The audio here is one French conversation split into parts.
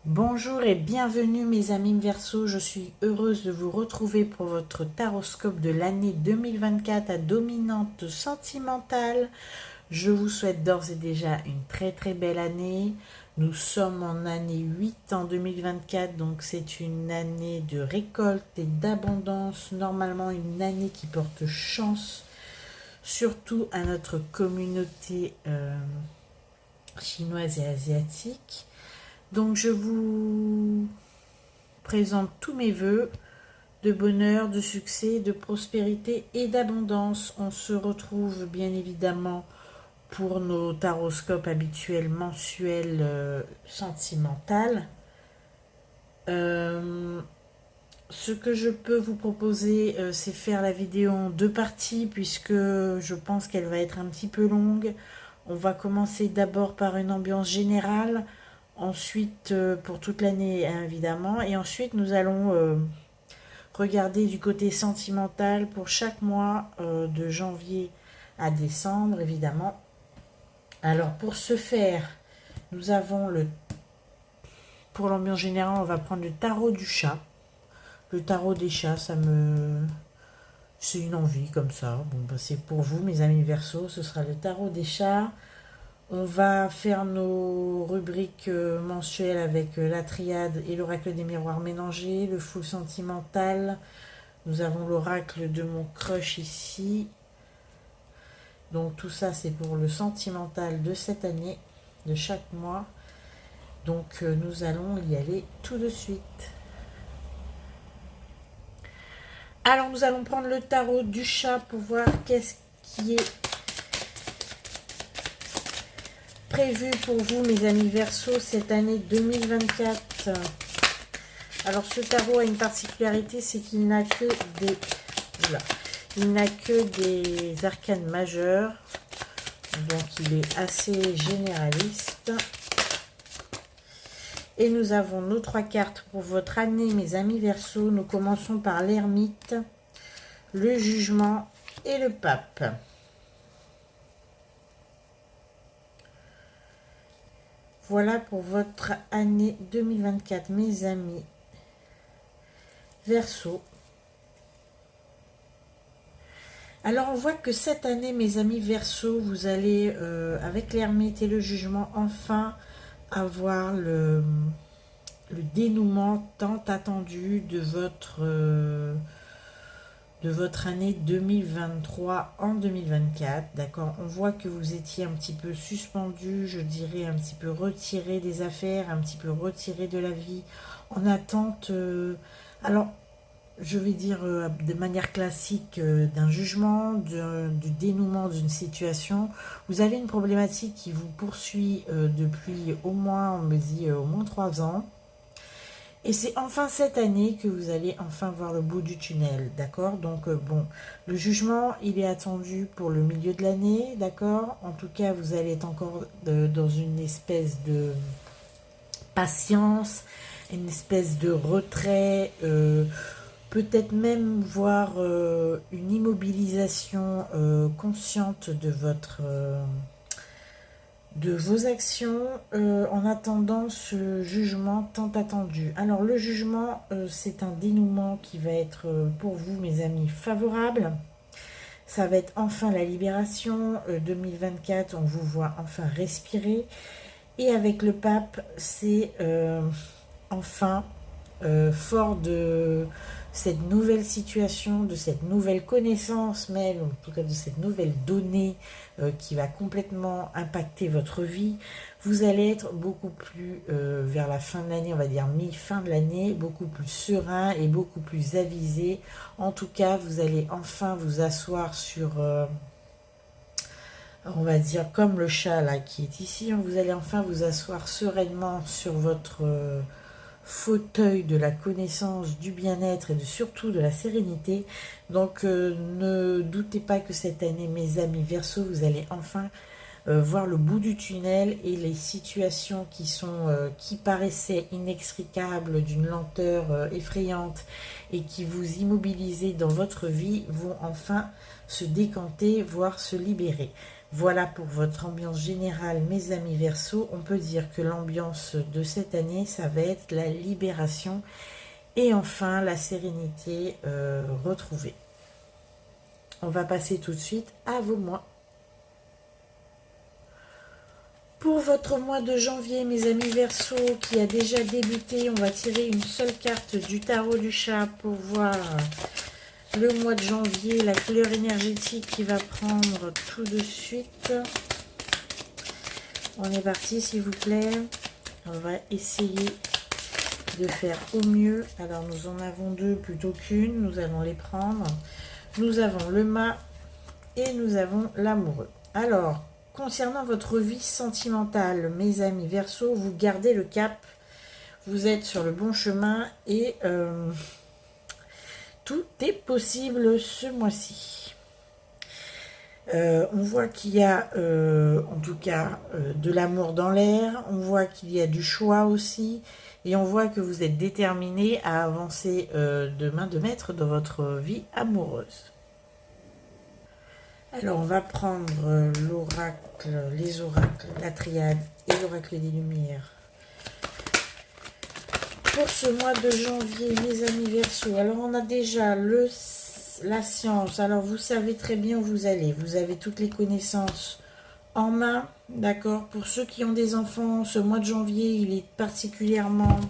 Bonjour et bienvenue mes amis Verseau, je suis heureuse de vous retrouver pour votre taroscope de l'année 2024 à dominante sentimentale. Je vous souhaite d'ores et déjà une très très belle année. Nous sommes en année 8 en 2024, donc c'est une année de récolte et d'abondance, normalement une année qui porte chance, surtout à notre communauté chinoise et asiatique. Donc je vous présente tous mes vœux de bonheur, de succès, de prospérité et d'abondance. On se retrouve bien évidemment pour nos taroscopes habituels mensuels sentimentales. Ce que je peux vous proposer, c'est faire la vidéo en deux parties puisque je pense qu'elle va être un petit peu longue. On va commencer d'abord par une ambiance générale, ensuite pour toute l'année évidemment, et ensuite nous allons regarder du côté sentimental pour chaque mois de janvier à décembre évidemment. Alors pour ce faire, nous avons pour l'ambiance générale, on va prendre le tarot du chat. Le tarot des chats, c'est une envie comme ça. Bon, ben, c'est pour vous, mes amis Verseau. Ce sera le tarot des chats. On va faire nos rubriques mensuelles avec la triade et l'oracle des miroirs mélangés, le full sentimental. Nous avons l'oracle de mon crush ici. Donc tout ça, c'est pour le sentimental de cette année, de chaque mois. Donc nous allons y aller tout de suite. Alors nous allons prendre le tarot du chat pour voir qu'est-ce qui est prévu pour vous, mes amis Verseau, cette année 2024. Alors ce tarot a une particularité, c'est qu'il n'a que des... Oula, il n'a que des arcanes majeures, donc il est assez généraliste. Et nous avons nos trois cartes pour votre année, mes amis Verseau. Nous commençons par l'ermite, le jugement et le pape. Voilà pour votre année 2024, mes amis Verseau. Alors on voit que cette année, mes amis Verseau, vous allez, avec l'ermite et le jugement, enfin avoir le dénouement tant attendu de votre année 2023 en 2024, d'accord. On voit que vous étiez un petit peu suspendu, je dirais un petit peu retiré des affaires, un petit peu retiré de la vie, en attente, alors je vais dire de manière classique, d'un jugement, du dénouement d'une situation. Vous avez une problématique qui vous poursuit depuis au moins, on me dit, au moins 3 ans. Et c'est enfin cette année que vous allez enfin voir le bout du tunnel, d'accord. Donc bon, le jugement, il est attendu pour le milieu de l'année, d'accord. En tout cas, vous allez être encore dans une espèce de patience, une espèce de retrait, peut-être même voir une immobilisation consciente de vos actions en attendant ce jugement tant attendu. Alors le jugement, c'est un dénouement qui va être pour vous, mes amis, favorable. Ça va être enfin la libération. 2024, on vous voit enfin respirer. Et avec le pape, c'est enfin fort de cette nouvelle situation, de cette nouvelle connaissance même, en tout cas de cette nouvelle donnée qui va complètement impacter votre vie, vous allez être beaucoup plus, vers la fin de l'année, on va dire mi-fin de l'année, beaucoup plus serein et beaucoup plus avisé. En tout cas, vous allez enfin vous asseoir sur... on va dire comme le chat là qui est ici, vous allez enfin vous asseoir sereinement sur votre fauteuil de la connaissance, du bien-être et surtout de la sérénité. Donc ne doutez pas que cette année, mes amis Verseau, vous allez enfin voir le bout du tunnel et les situations qui paraissaient inextricables, d'une lenteur effrayante et qui vous immobilisaient dans votre vie vont enfin se décanter, voire se libérer. Voilà pour votre ambiance générale, mes amis Verseau. On peut dire que l'ambiance de cette année, ça va être la libération et enfin la sérénité retrouvée. On va passer tout de suite à vos mois. Pour votre mois de janvier, mes amis Verseau, qui a déjà débuté, on va tirer une seule carte du tarot du chat pour voir le mois de janvier, la couleur énergétique qui va prendre tout de suite. On est parti, s'il vous plaît. On va essayer de faire au mieux. Alors, nous en avons deux plutôt qu'une. Nous allons les prendre. Nous avons le mât et nous avons l'amoureux. Alors, concernant votre vie sentimentale, mes amis Verseau, vous gardez le cap. Vous êtes sur le bon chemin et tout est possible ce mois-ci. On voit qu'il y a en tout cas de l'amour dans l'air, on voit qu'il y a du choix aussi, et on voit que vous êtes déterminé à avancer de main de maître dans votre vie amoureuse. Alors on va prendre l'oracle, les oracles, la triade et l'oracle des lumières. Pour ce mois de janvier, mes amis Verseau, alors on a déjà la science. Alors vous savez très bien où vous allez. Vous avez toutes les connaissances en main, d'accord. Pour ceux qui ont des enfants, ce mois de janvier, il est particulièrement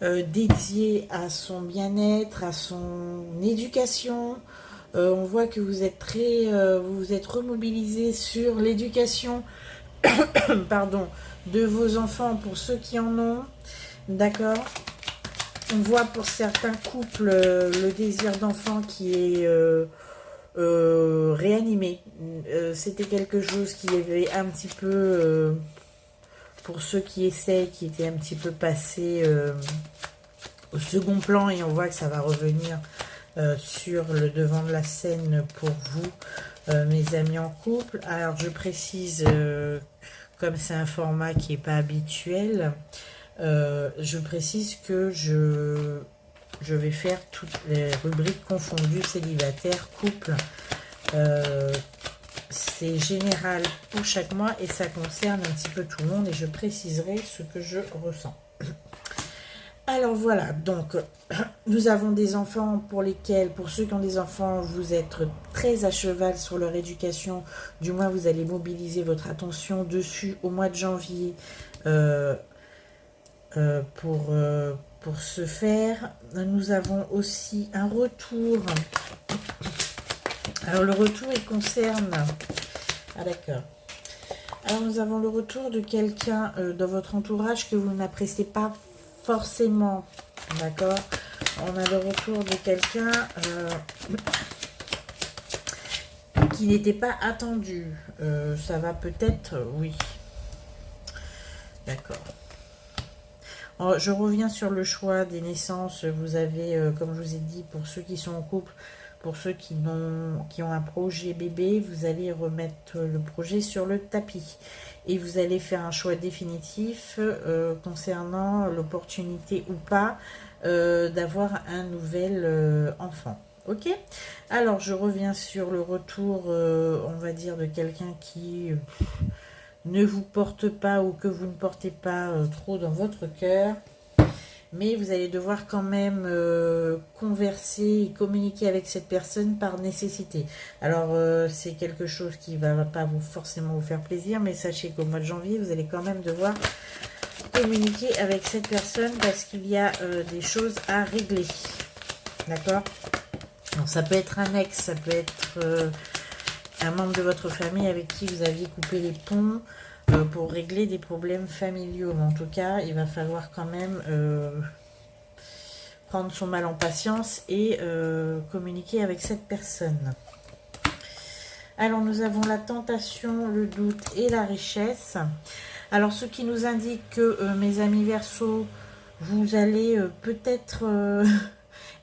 dédié à son bien-être, à son éducation. On voit que vous êtes vous êtes remobilisé sur l'éducation pardon, de vos enfants pour ceux qui en ont. D'accord. On voit pour certains couples le désir d'enfant qui est réanimé. C'était quelque chose qui avait un petit peu, pour ceux qui essaient, qui était un petit peu passé au second plan, et on voit que ça va revenir sur le devant de la scène pour vous, mes amis en couple. Alors je précise, comme c'est un format qui n'est pas habituel, je précise que je vais faire toutes les rubriques confondues, célibataire, couple. C'est général pour chaque mois et ça concerne un petit peu tout le monde, et je préciserai ce que je ressens. Alors voilà, donc nous avons des enfants pour lesquels, pour ceux qui ont des enfants, vous êtes très à cheval sur leur éducation. Du moins, vous allez mobiliser votre attention dessus au mois de janvier pour ce faire. Nous avons aussi un retour. Alors le retour, il concerne... Ah d'accord. Alors nous avons le retour de quelqu'un dans votre entourage que vous n'appréciez pas forcément. D'accord. On a le retour de quelqu'un qui n'était pas attendu. Ça va peut-être... oui. D'accord. Je reviens sur le choix des naissances. Vous avez, comme je vous ai dit, pour ceux qui sont en couple, pour ceux qui ont un projet bébé, vous allez remettre le projet sur le tapis. Et vous allez faire un choix définitif concernant l'opportunité ou pas d'avoir un nouvel enfant. Ok. Alors, je reviens sur le retour, on va dire, de quelqu'un qui... ne vous porte pas ou que vous ne portez pas trop dans votre cœur, mais vous allez devoir quand même converser et communiquer avec cette personne par nécessité. Alors c'est quelque chose qui va pas forcément vous faire plaisir, mais sachez qu'au mois de janvier vous allez quand même devoir communiquer avec cette personne parce qu'il y a des choses à régler. D'accord. Donc ça peut être un ex, ça peut être un membre de votre famille avec qui vous aviez coupé les ponts pour régler des problèmes familiaux. Mais en tout cas, il va falloir quand même prendre son mal en patience et communiquer avec cette personne. Alors, nous avons la tentation, le doute et la richesse. Alors, ce qui nous indique que, mes amis Verseau, vous allez peut-être...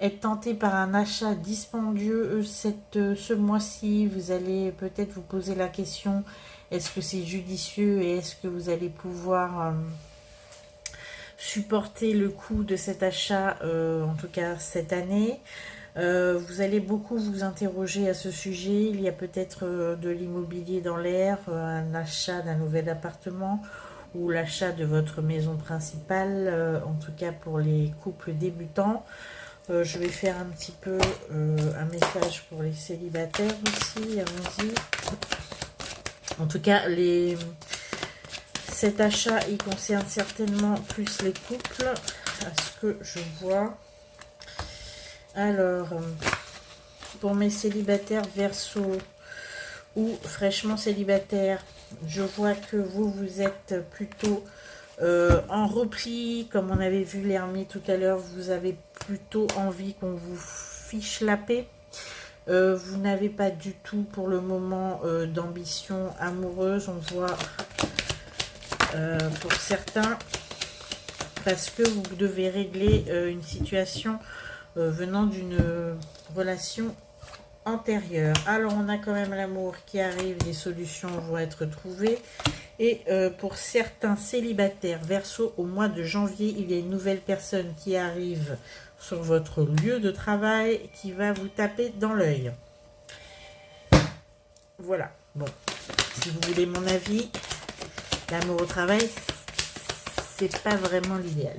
être tenté par un achat dispendieux ce mois-ci. Vous allez peut-être vous poser la question, est-ce que c'est judicieux et est-ce que vous allez pouvoir supporter le coût de cet achat, en tout cas cette année. Vous allez beaucoup vous interroger à ce sujet. Il y a peut-être de l'immobilier dans l'air, un achat d'un nouvel appartement ou l'achat de votre maison principale, en tout cas pour les couples débutants. Je vais faire un petit peu un message pour les célibataires aussi, allons-y. En tout cas, cet achat, il concerne certainement plus les couples, à ce que je vois. Alors, pour mes célibataires Verseau ou fraîchement célibataires, je vois que vous êtes plutôt en repli, comme on avait vu l'ermite tout à l'heure. Vous avez plutôt envie qu'on vous fiche la paix. Vous n'avez pas du tout pour le moment d'ambition amoureuse, on voit pour certains, parce que vous devez régler une situation venant d'une relation antérieure. Alors on a quand même l'amour qui arrive, des solutions vont être trouvées. Et pour certains célibataires Verseau, au mois de janvier, il y a une nouvelle personne qui arrive sur votre lieu de travail qui va vous taper dans l'œil. Voilà. Bon, si vous voulez mon avis, l'amour au travail, c'est pas vraiment l'idéal.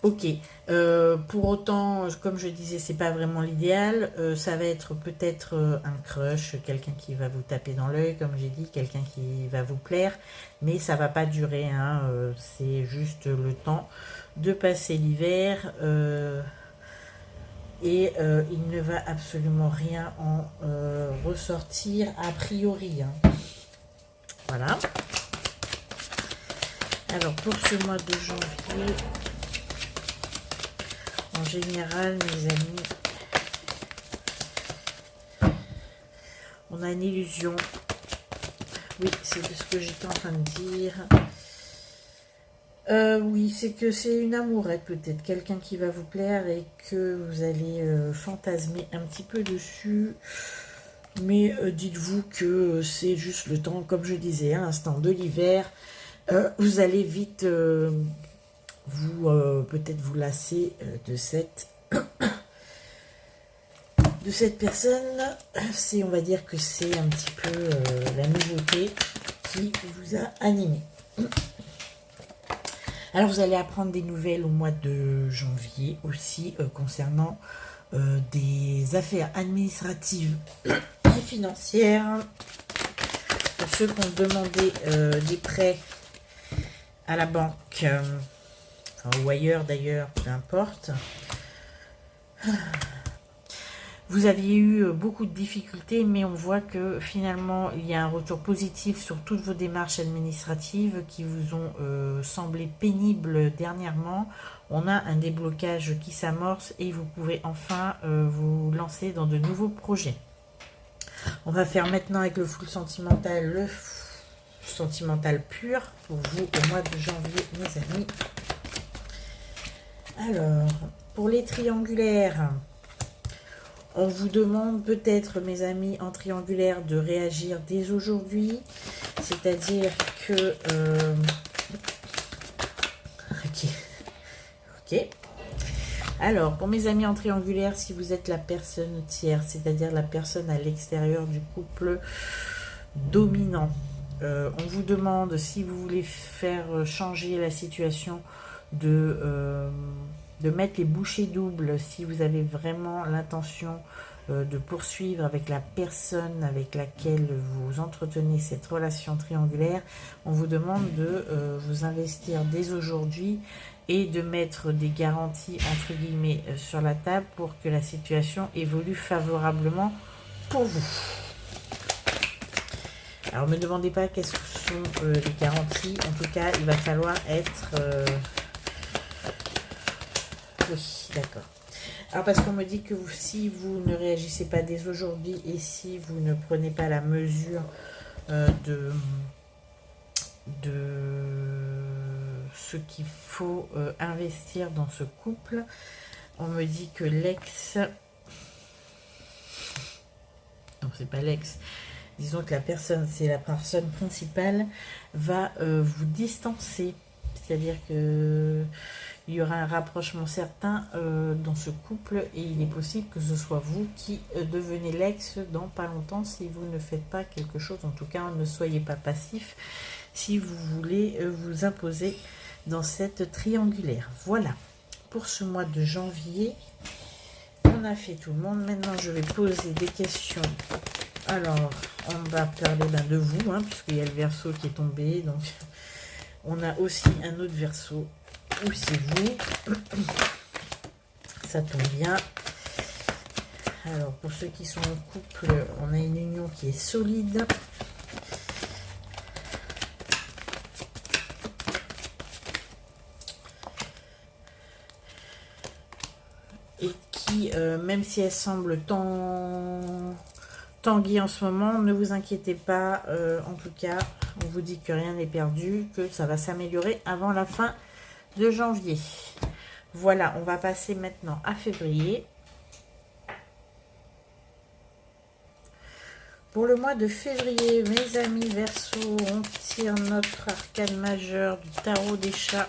Ok, pour autant, comme je disais, c'est pas vraiment l'idéal. Ça va être peut-être un crush, quelqu'un qui va vous taper dans l'œil, comme j'ai dit, quelqu'un qui va vous plaire, mais ça va pas durer, hein, c'est juste le temps de passer l'hiver et il ne va absolument rien en ressortir a priori. Hein. Voilà. Alors pour ce mois de janvier, en général, mes amis, on a une illusion. Oui, c'est ce que j'étais en train de dire. Oui, c'est que c'est une amourette peut-être, quelqu'un qui va vous plaire et que vous allez fantasmer un petit peu dessus. Mais dites-vous que c'est juste le temps, comme je disais, à l'instant de l'hiver. Vous allez vite peut-être vous lasser de cette personne. C'est, on va dire que c'est un petit peu la nouveauté qui vous a animé. Alors vous allez apprendre des nouvelles au mois de janvier aussi concernant des affaires administratives et financières. Pour ceux qui ont demandé des prêts à la banque, enfin, ou ailleurs d'ailleurs, peu importe. Vous aviez eu beaucoup de difficultés, mais on voit que finalement, il y a un retour positif sur toutes vos démarches administratives qui vous ont semblé pénibles dernièrement. On a un déblocage qui s'amorce et vous pouvez enfin vous lancer dans de nouveaux projets. On va faire maintenant avec le full sentimental, le sentimental pur pour vous au mois de janvier, mes amis. Alors, pour les triangulaires, on vous demande peut-être, mes amis, en triangulaire, de réagir dès aujourd'hui. C'est-à-dire que... Ok. Alors, pour mes amis en triangulaire, si vous êtes la personne tierce, c'est-à-dire la personne à l'extérieur du couple dominant, on vous demande, si vous voulez faire changer la situation, de mettre les bouchées doubles si vous avez vraiment l'intention de poursuivre avec la personne avec laquelle vous entretenez cette relation triangulaire. On vous demande de vous investir dès aujourd'hui et de mettre des garanties entre guillemets sur la table pour que la situation évolue favorablement pour vous. Alors ne me demandez pas qu'est-ce que sont les garanties, en tout cas il va falloir être... Oui, d'accord. Alors parce qu'on me dit que si vous ne réagissez pas dès aujourd'hui et si vous ne prenez pas la mesure de ce qu'il faut investir dans ce couple, on me dit que l'ex... Non, c'est pas l'ex. disons que la personne, c'est la personne principale, va vous distancer. C'est-à-dire que il y aura un rapprochement certain dans ce couple et il est possible que ce soit vous qui devenez l'ex dans pas longtemps si vous ne faites pas quelque chose. En tout cas, ne soyez pas passif si vous voulez vous imposer dans cette triangulaire. Voilà, pour ce mois de janvier, on a fait tout le monde. Maintenant, je vais poser des questions. Alors, on va parler de vous, hein, puisqu'il y a le Verseau qui est tombé. Donc, on a aussi un autre Verseau où c'est vous. Ça tombe bien. Alors, pour ceux qui sont en couple, on a une union qui est solide. Et qui, même si elle semble tanguy en ce moment, ne vous inquiétez pas. En tout cas, on vous dit que rien n'est perdu, que ça va s'améliorer avant la fin de janvier. Voilà, on va passer maintenant à février. Pour le mois de février, mes amis Verseau, on tire notre arcane majeur du tarot des chats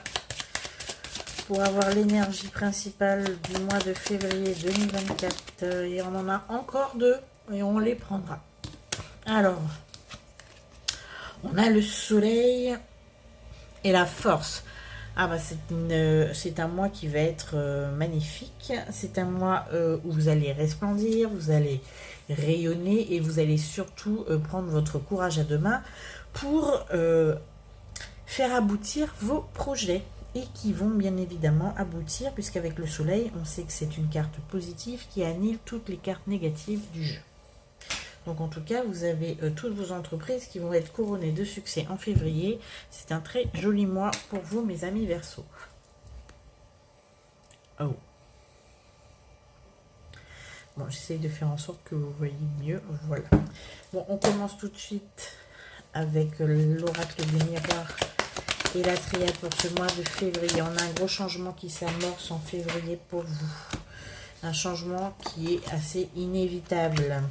pour avoir l'énergie principale du mois de février 2024. Et on en a encore deux et on les prendra. Alors, on a le soleil et la force. Ah bah c'est un mois qui va être magnifique. C'est un mois où vous allez resplendir, vous allez rayonner et vous allez surtout prendre votre courage à deux mains pour faire aboutir vos projets et qui vont bien évidemment aboutir puisqu'avec le soleil, on sait que c'est une carte positive qui annule toutes les cartes négatives du jeu. Donc en tout cas, vous avez toutes vos entreprises qui vont être couronnées de succès en février. C'est un très joli mois pour vous, mes amis Verseau. Oh. Bon, j'essaye de faire en sorte que vous voyez mieux. Voilà. Bon, on commence tout de suite avec l'oracle des miroirs et la triade pour ce mois de février. On a un gros changement qui s'amorce en février pour vous. Un changement qui est assez inévitable.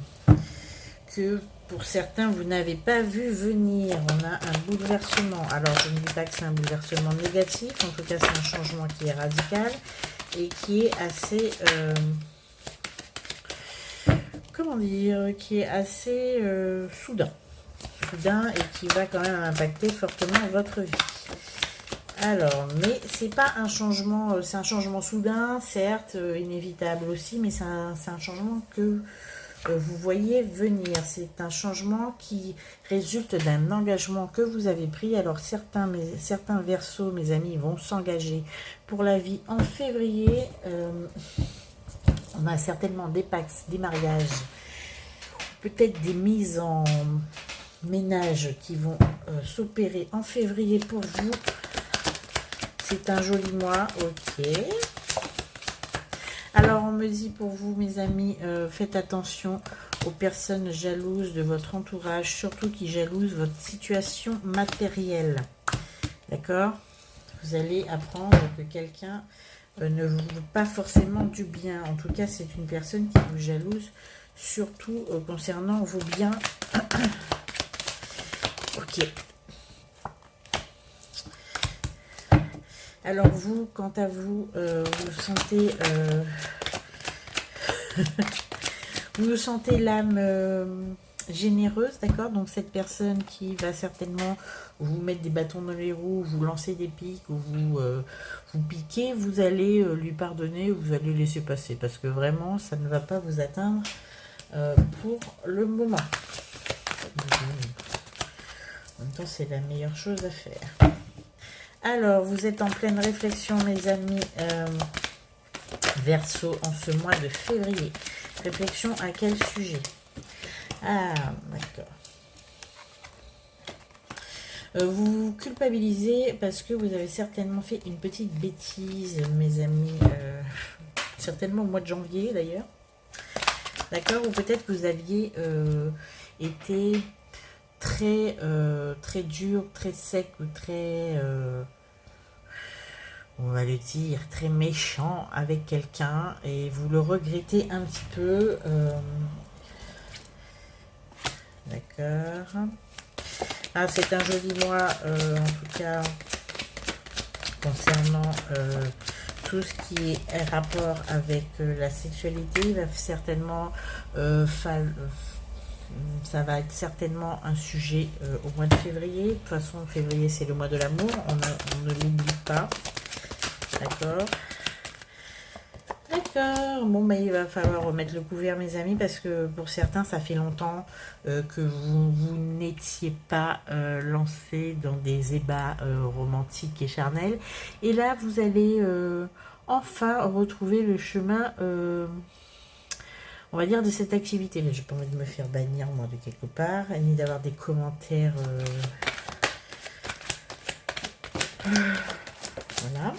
Que pour certains, vous n'avez pas vu venir. On a un bouleversement. Alors, je ne dis pas que c'est un bouleversement négatif. En tout cas, c'est un changement qui est radical et qui est assez... comment dire, qui est assez soudain et qui va quand même impacter fortement votre vie. Alors, mais c'est pas un changement, c'est un changement soudain, certes, inévitable aussi, mais c'est un changement que vous voyez venir. C'est un changement qui résulte d'un engagement que vous avez pris. Alors, certains Verseaux, mes amis, vont s'engager pour la vie en février. On a certainement des pactes, des mariages, peut-être des mises en ménage qui vont s'opérer en février pour vous. C'est un joli mois, ok. Alors, on me dit pour vous, mes amis, faites attention aux personnes jalouses de votre entourage, surtout qui jalousent votre situation matérielle. D'accord? Vous allez apprendre que quelqu'un ne vous veut pas forcément du bien. En tout cas, c'est une personne qui vous jalouse, surtout concernant vos biens. Ok. Alors vous, quant à vous, vous sentez... vous sentez l'âme généreuse, d'accord? Donc cette personne qui va certainement vous mettre des bâtons dans les roues, vous lancer des pics, ou vous piquer, vous allez lui pardonner, ou vous allez laisser passer, parce que vraiment, ça ne va pas vous atteindre pour le moment. En même temps, c'est la meilleure chose à faire. Alors, vous êtes en pleine réflexion, mes amis Verseau, en ce mois de février. Réflexion à quel sujet? Ah, d'accord. Vous vous culpabilisez parce que vous avez certainement fait une petite bêtise, mes amis. Certainement au mois de janvier, d'ailleurs. D'accord? Ou peut-être que vous aviez été très, très dur, très sec ou très... on va le dire, très méchant avec quelqu'un et vous le regrettez un petit peu. D'accord. d'accord. Ah, c'est un joli mois, en tout cas, concernant tout ce qui est rapport avec la sexualité. Il va certainement ça va être certainement un sujet au mois de février. De toute façon, février, c'est le mois de l'amour. On ne l'oublie pas. D'accord. D'accord. Bon, mais il va falloir remettre le couvert, mes amis, parce que pour certains, ça fait longtemps que vous n'étiez pas lancé dans des ébats romantiques et charnels. Et là, vous allez enfin retrouver le chemin, on va dire, de cette activité. Mais j'ai pas envie de me faire bannir, moi, de quelque part, ni d'avoir des commentaires. Voilà.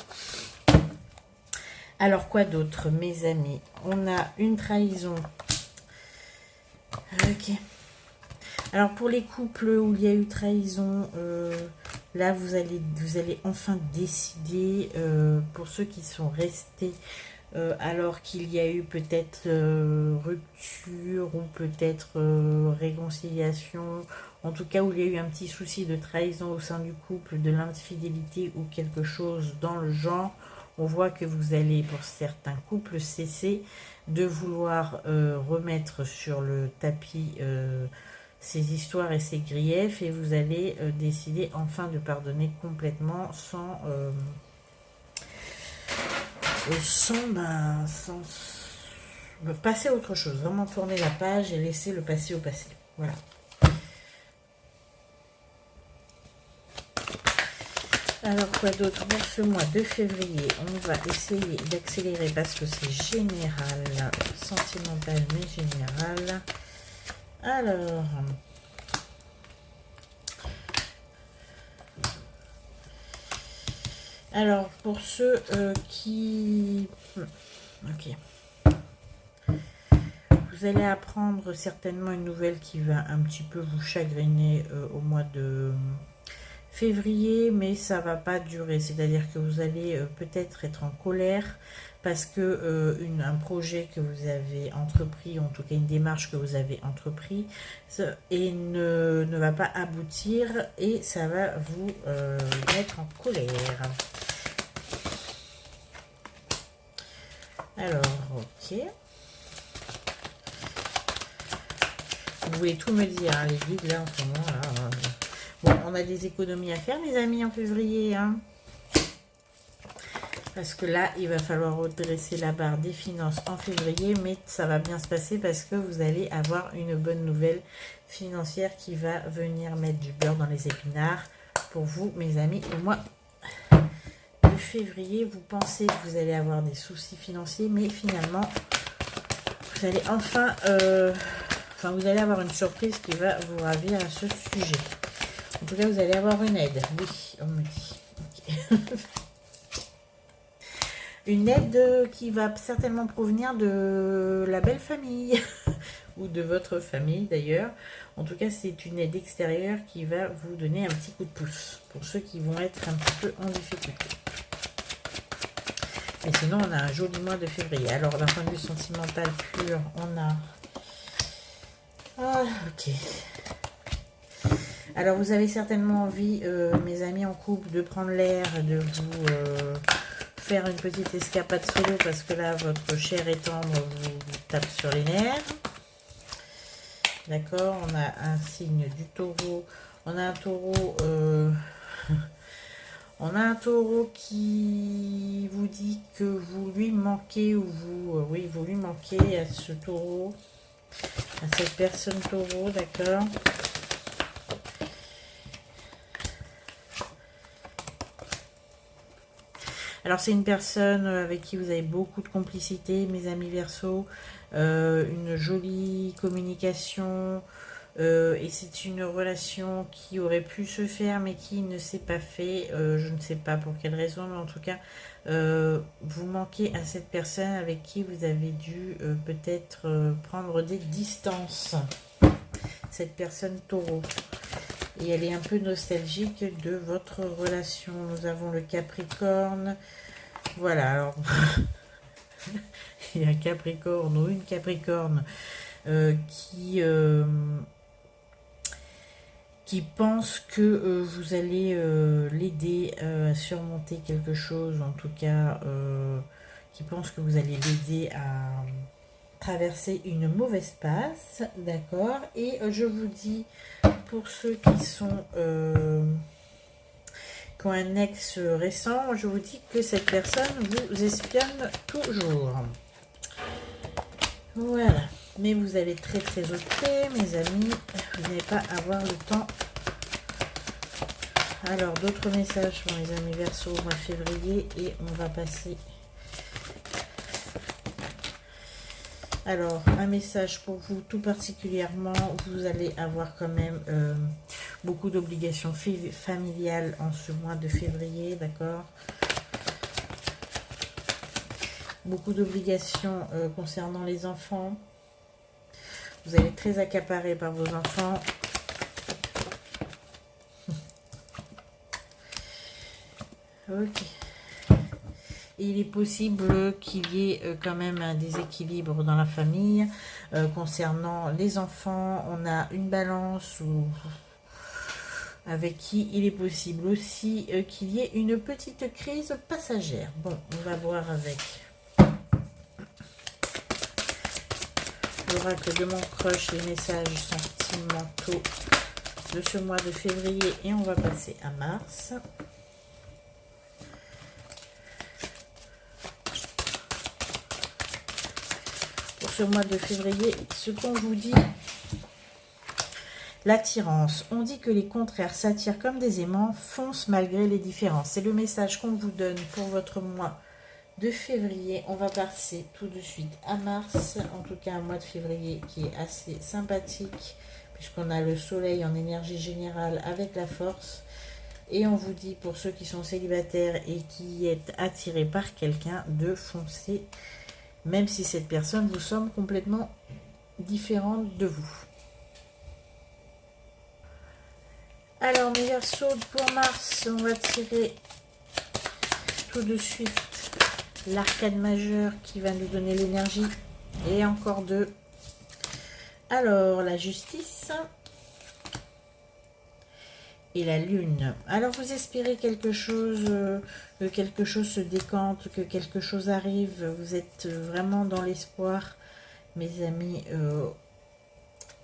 Alors, quoi d'autre, mes amis? On a une trahison. Ok. Alors, pour les couples où il y a eu trahison, là, vous allez enfin décider, pour ceux qui sont restés, alors qu'il y a eu peut-être rupture ou peut-être réconciliation, en tout cas où il y a eu un petit souci de trahison au sein du couple, de l'infidélité ou quelque chose dans le genre. On voit que vous allez, pour certains couples, cesser de vouloir remettre sur le tapis ces histoires et ces griefs, et vous allez décider enfin de pardonner complètement sans passer à autre chose. Vraiment tourner la page et laisser le passé au passé. Voilà. Alors, quoi d'autre pour ce mois de février? On va essayer d'accélérer parce que c'est général, sentimental mais général. Alors pour ceux qui... Ok. Vous allez apprendre certainement une nouvelle qui va un petit peu vous chagriner au mois de février, mais ça va pas durer. C'est-à-dire que vous allez peut-être être en colère parce que un projet que vous avez entrepris, en tout cas une démarche que vous avez entrepris, et ne va pas aboutir, et ça va vous mettre en colère. Alors, ok. Vous pouvez tout me dire, hein, les guides là en ce moment. Là, bon, on a des économies à faire, mes amis, en février. Hein. Parce que là, il va falloir redresser la barre des finances en février. Mais ça va bien se passer parce que vous allez avoir une bonne nouvelle financière qui va venir mettre du beurre dans les épinards pour vous, mes amis. Au mois de février, vous pensez que vous allez avoir des soucis financiers. Mais finalement, vous allez enfin... vous allez avoir une surprise qui va vous ravir à ce sujet. En tout cas, vous allez avoir une aide. Oui, on me dit. Okay. Une aide qui va certainement provenir de la belle famille. Ou de votre famille d'ailleurs. En tout cas, c'est une aide extérieure qui va vous donner un petit coup de pouce. Pour ceux qui vont être un petit peu en difficulté. Mais sinon, on a un joli mois de février. Alors, d'un point de vue sentimental pur, on a... Ah, ok. Alors, vous avez certainement envie, mes amis en couple, de prendre l'air, de vous faire une petite escapade solo, parce que là, votre chair et tendre vous tape sur les nerfs. D'accord, on a un signe du taureau. On a un taureau... on a un taureau qui vous dit que vous lui manquez, ou vous... oui, vous lui manquez à ce taureau. À cette personne taureau, d'accord. Alors c'est une personne avec qui vous avez beaucoup de complicité, mes amis Verseau, une jolie communication, et c'est une relation qui aurait pu se faire mais qui ne s'est pas fait, je ne sais pas pour quelle raison, mais en tout cas vous manquez à cette personne avec qui vous avez dû peut-être prendre des distances, cette personne taureau, et elle est un peu nostalgique de votre relation. Nous avons le Capricorne, voilà, alors il y a un Capricorne ou une Capricorne qui qui pense que vous allez l'aider à surmonter quelque chose, en tout cas, qui pense que vous allez l'aider à traverser une mauvaise passe, d'accord. Et je vous dis, pour ceux qui sont qui ont un ex récent, je vous dis que cette personne vous espionne toujours. Voilà. Mais vous allez très très occuper, mes amis. Vous n'allez pas avoir le temps. Alors, d'autres messages pour les amis Verseau au mois de février. Et on va passer. Alors, un message pour vous tout particulièrement. Vous allez avoir quand même beaucoup d'obligations familiales en ce mois de février, d'accord? Beaucoup d'obligations concernant les enfants. Vous allez être très accaparé par vos enfants. Ok. Et il est possible qu'il y ait quand même un déséquilibre dans la famille concernant les enfants. On a une balance avec qui il est possible aussi qu'il y ait une petite crise passagère. Bon, on va voir avec l'oracle de mon crush, les messages sentimentaux de ce mois de février. Et on va passer à mars. Pour ce mois de février, ce qu'on vous dit, l'attirance. On dit que les contraires s'attirent comme des aimants, foncent malgré les différences. C'est le message qu'on vous donne pour votre mois de février. On va passer tout de suite à mars, en tout cas un mois de février qui est assez sympathique puisqu'on a le soleil en énergie générale avec la force. Et on vous dit pour ceux qui sont célibataires et qui êtes attirés par quelqu'un de foncer, même si cette personne vous semble complètement différente de vous. Alors mes Verseaux, pour mars, on va tirer tout de suite l'arcane majeur qui va nous donner l'énergie. Et encore deux. Alors, la justice et la lune. Alors, vous espérez quelque chose, que quelque chose se décante, que quelque chose arrive. Vous êtes vraiment dans l'espoir, mes amis.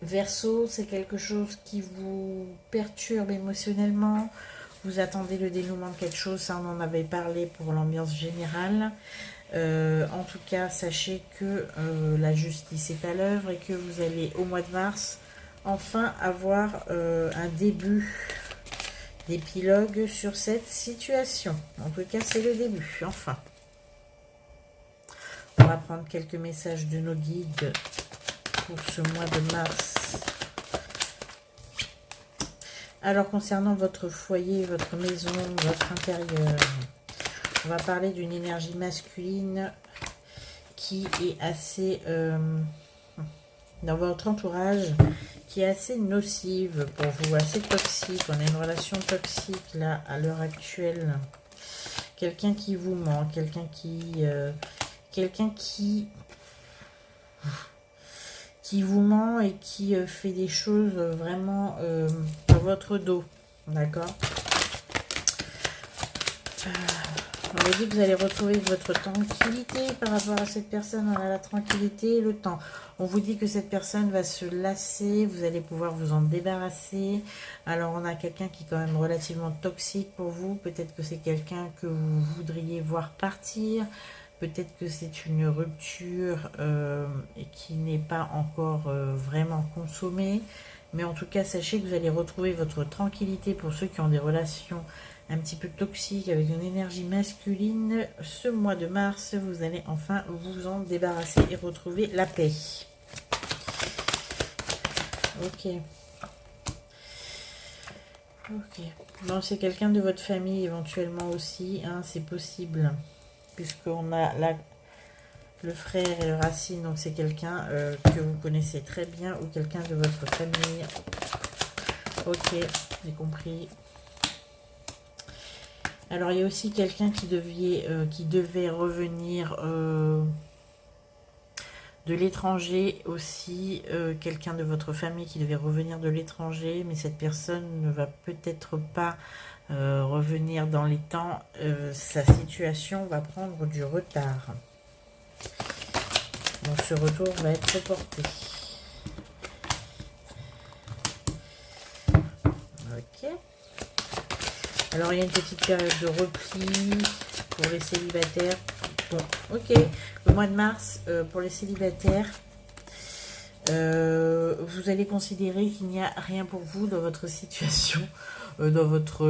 Verseau, c'est quelque chose qui vous perturbe émotionnellement. Vous attendez le dénouement de quelque chose, ça on en avait parlé pour l'ambiance générale. En tout cas, sachez que la justice est à l'œuvre et que vous allez au mois de mars enfin avoir un début d'épilogue sur cette situation. En tout cas, c'est le début, enfin. On va prendre quelques messages de nos guides pour ce mois de mars. Alors, concernant votre foyer, votre maison, votre intérieur, on va parler d'une énergie masculine qui est assez, dans votre entourage, qui est assez nocive pour vous, assez toxique. On a une relation toxique là, à l'heure actuelle. Quelqu'un qui vous ment, quelqu'un qui vous ment et qui fait des choses vraiment dans votre dos, d'accord. On vous dit que vous allez retrouver votre tranquillité par rapport à cette personne. On a la tranquillité et le temps. On vous dit que cette personne va se lasser, vous allez pouvoir vous en débarrasser. Alors on a quelqu'un qui est quand même relativement toxique pour vous. Peut-être que c'est quelqu'un que vous voudriez voir partir. Peut-être que c'est une rupture qui n'est pas encore vraiment consommée. Mais en tout cas, sachez que vous allez retrouver votre tranquillité pour ceux qui ont des relations un petit peu toxiques avec une énergie masculine. Ce mois de mars, vous allez enfin vous en débarrasser et retrouver la paix. Ok. Ok. Bon, c'est quelqu'un de votre famille éventuellement aussi, hein, c'est possible. Puisqu'on a le frère et le racine, donc c'est quelqu'un que vous connaissez très bien ou quelqu'un de votre famille. Ok, j'ai compris. Alors il y a aussi quelqu'un qui devait revenir De l'étranger aussi, quelqu'un de votre famille qui devait revenir de l'étranger, mais cette personne ne va peut-être pas revenir dans les temps. Sa situation va prendre du retard. Donc ce retour va être reporté. Ok. Alors il y a une petite période de repli pour les célibataires. Bon, ok. Le mois de mars, pour les célibataires, vous allez considérer qu'il n'y a rien pour vous dans votre situation, dans votre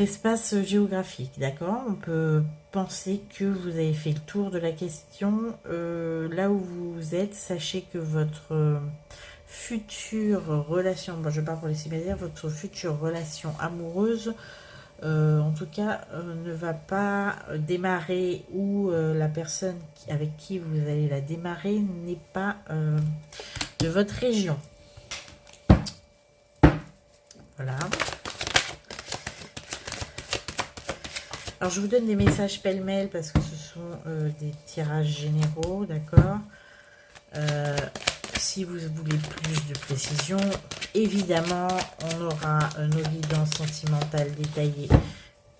espace géographique, d'accord? On peut penser que vous avez fait le tour de la question. Là où vous êtes, sachez que votre future relation, bon, je parle pour les célibataires, votre future relation amoureuse, en tout cas, ne va pas démarrer, ou la personne avec qui vous allez la démarrer n'est pas de votre région. Voilà. Alors, je vous donne des messages pêle-mêle parce que ce sont des tirages généraux, d'accord? Si vous voulez plus de précision, évidemment, on aura nos guidances sentimentales détaillées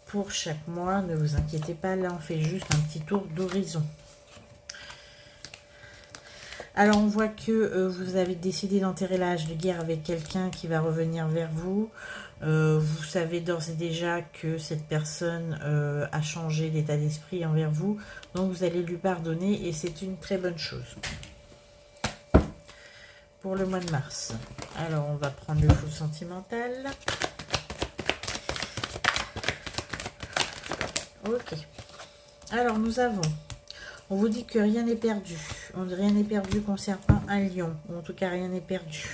pour chaque mois. Ne vous inquiétez pas, là, on fait juste un petit tour d'horizon. Alors, on voit que vous avez décidé d'enterrer la hache de guerre avec quelqu'un qui va revenir vers vous. Vous savez d'ores et déjà que cette personne a changé d'état d'esprit envers vous. Donc, vous allez lui pardonner et c'est une très bonne chose. Pour le mois de mars. Alors, on va prendre le flou sentimental. Ok. Alors, nous avons... On vous dit que rien n'est perdu. Rien n'est perdu concernant un lion. Ou en tout cas, rien n'est perdu.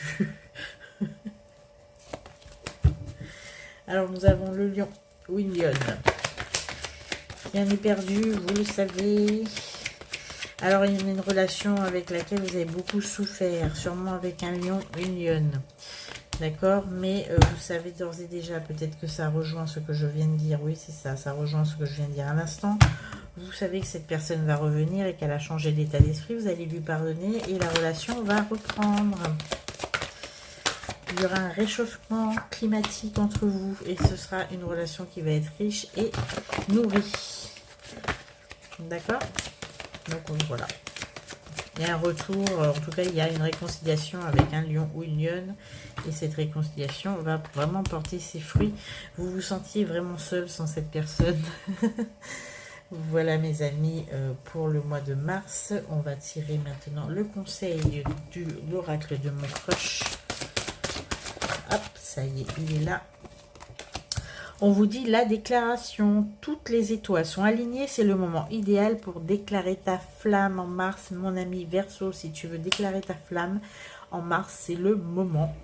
Alors, nous avons le lion ou une lionne. Rien n'est perdu, vous le savez. Alors, il y a une relation avec laquelle vous avez beaucoup souffert. Sûrement avec un lion ou une lionne. D'accord? Mais vous savez d'ores et déjà, peut-être que ça rejoint ce que je viens de dire. Oui, c'est ça. Ça rejoint ce que je viens de dire à l'instant. Vous savez que cette personne va revenir et qu'elle a changé d'état d'esprit. Vous allez lui pardonner et la relation va reprendre. Il y aura un réchauffement climatique entre vous et ce sera une relation qui va être riche et nourrie. D'accord? Donc voilà. Il y a un retour, en tout cas il y a une réconciliation avec un lion ou une lionne. Et cette réconciliation va vraiment porter ses fruits. Vous vous sentiez vraiment seul sans cette personne. Voilà mes amis, pour le mois de mars. On va tirer maintenant le conseil de l'oracle de mon crush. Hop, ça y est, il est là. On vous dit la déclaration. Toutes les étoiles sont alignées. C'est le moment idéal pour déclarer ta flamme en mars. Mon ami Verseau, si tu veux déclarer ta flamme en mars, c'est le moment.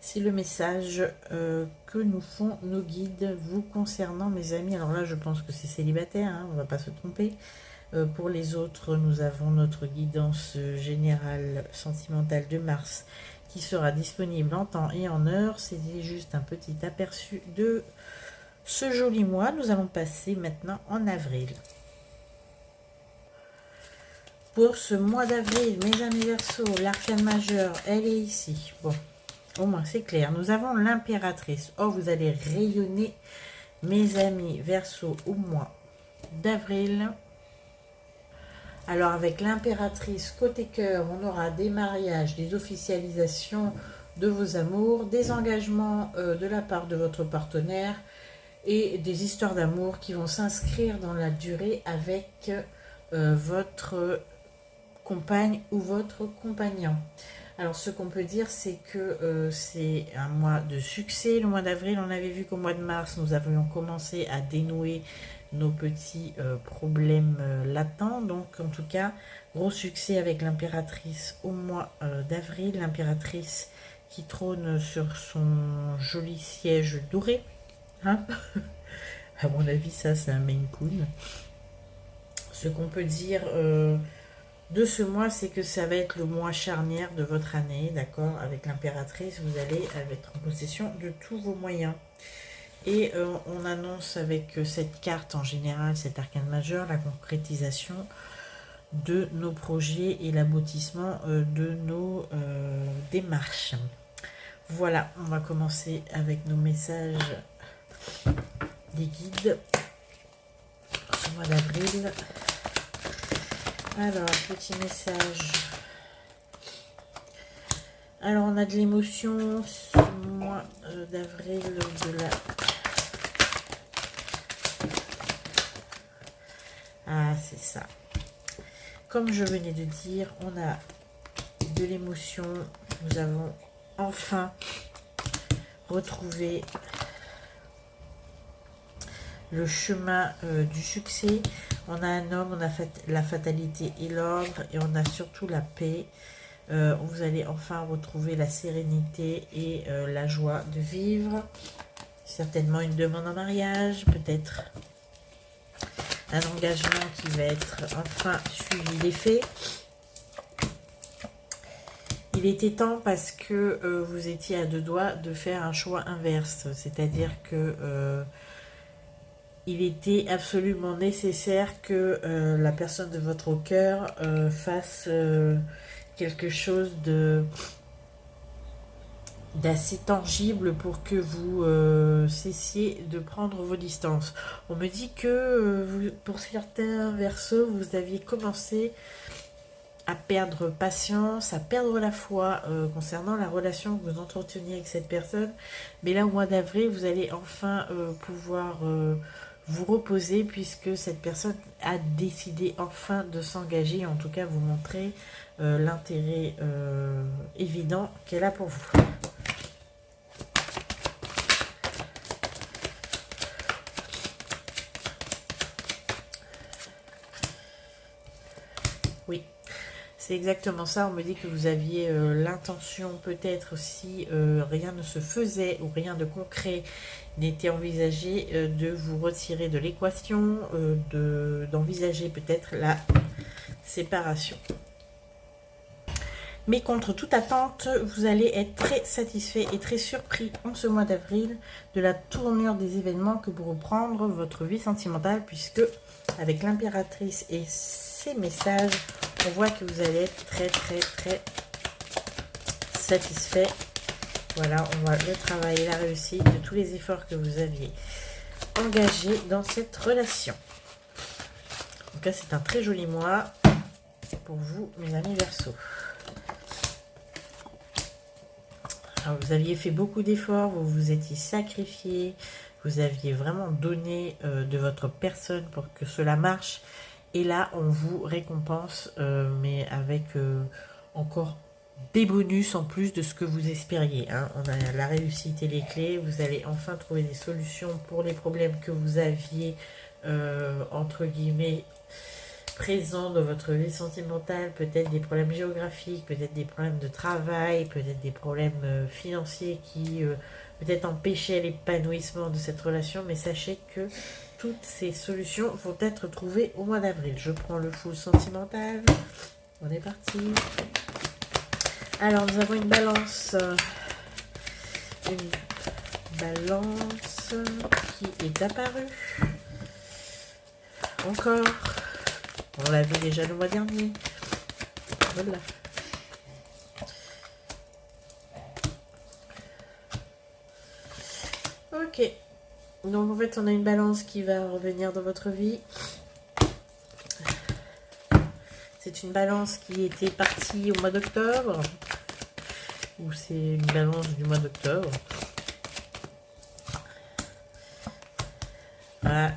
C'est le message que nous font nos guides vous concernant, mes amis. Alors là, je pense que c'est célibataire, hein, on ne va pas se tromper. Pour les autres, nous avons notre guidance générale sentimentale de mars qui sera disponible en temps et en heure. C'était juste un petit aperçu de ce joli mois. Nous allons passer maintenant en avril. Pour ce mois d'avril, mes amis Verseaux, l'arcane majeur, elle est ici. Bon, au moins c'est clair. Nous avons l'impératrice. Oh, vous allez rayonner, mes amis Verseaux, au mois d'avril. Alors avec l'impératrice côté cœur, on aura des mariages, des officialisations de vos amours, des engagements de la part de votre partenaire et des histoires d'amour qui vont s'inscrire dans la durée avec votre compagne ou votre compagnon. Alors ce qu'on peut dire, c'est que c'est un mois de succès. Le mois d'avril, on avait vu qu'au mois de mars, nous avions commencé à dénouer nos petits problèmes latents. Donc en tout cas, gros succès avec l'impératrice au mois d'avril. L'impératrice qui trône sur son joli siège doré. Hein, à mon avis, ça c'est un Maine Coon. Ce qu'on peut dire de ce mois, c'est que ça va être le mois charnière de votre année, d'accord? Avec l'impératrice, vous allez être en possession de tous vos moyens. Et on annonce avec cette carte en général, cet arcane majeur, la concrétisation de nos projets et l'aboutissement de nos démarches. Voilà, on va commencer avec nos messages des guides ce mois d'avril. Alors, petit message. Alors, on a de l'émotion ce mois d'avril de la... Ah, c'est ça. Comme je venais de dire, on a de l'émotion. Nous avons enfin retrouvé le chemin du succès. On a un homme, on a la fatalité et l'ordre, et on a surtout la paix. Vous allez enfin retrouver la sérénité et la joie de vivre. Certainement une demande en mariage, peut-être un engagement qui va être enfin suivi des faits. Il était temps parce que vous étiez à deux doigts de faire un choix inverse, c'est-à-dire que il était absolument nécessaire que la personne de votre cœur fasse quelque chose d'assez tangible pour que vous cessiez de prendre vos distances. On me dit que pour certains verseaux, vous aviez commencé à perdre patience, à perdre la foi concernant la relation que vous entreteniez avec cette personne. Mais là, au mois d'avril, vous allez enfin pouvoir vous reposer, puisque cette personne a décidé enfin de s'engager, en tout cas vous montrer l'intérêt évident qu'elle a pour vous. Oui, c'est exactement ça. On me dit que vous aviez l'intention, peut-être, si rien ne se faisait ou rien de concret n'était envisagé, de vous retirer de l'équation, d'envisager peut-être la séparation. Mais contre toute attente, vous allez être très satisfait et très surpris en ce mois d'avril de la tournure des événements que pour reprendre votre vie sentimentale, puisque avec l'impératrice et ses messages, on voit que vous allez être très satisfait. Voilà, on va le travail et la réussite de tous les efforts que vous aviez engagés dans cette relation. En tout cas, c'est un très joli mois pour vous, mes amis Verseaux. Alors, vous aviez fait beaucoup d'efforts, vous vous étiez sacrifié, vous aviez vraiment donné de votre personne pour que cela marche. Et là, on vous récompense, mais avec encore des bonus en plus de ce que vous espériez. Hein. On a la réussite et les clés. Vous allez enfin trouver des solutions pour les problèmes que vous aviez, entre guillemets, présents dans votre vie sentimentale. Peut-être des problèmes géographiques, peut-être des problèmes de travail, peut-être des problèmes financiers qui peut-être empêchaient l'épanouissement de cette relation. Mais sachez que toutes ces solutions vont être trouvées au mois d'avril. Je prends le full sentimental. On est parti. Alors, nous avons une balance. Une balance qui est apparue. Encore. On l'a vu déjà le mois dernier. Voilà. Ok. Donc, en fait, on a une balance qui va revenir dans votre vie. C'est une balance qui était partie au mois d'octobre. Ou c'est une balance du mois d'octobre. Voilà.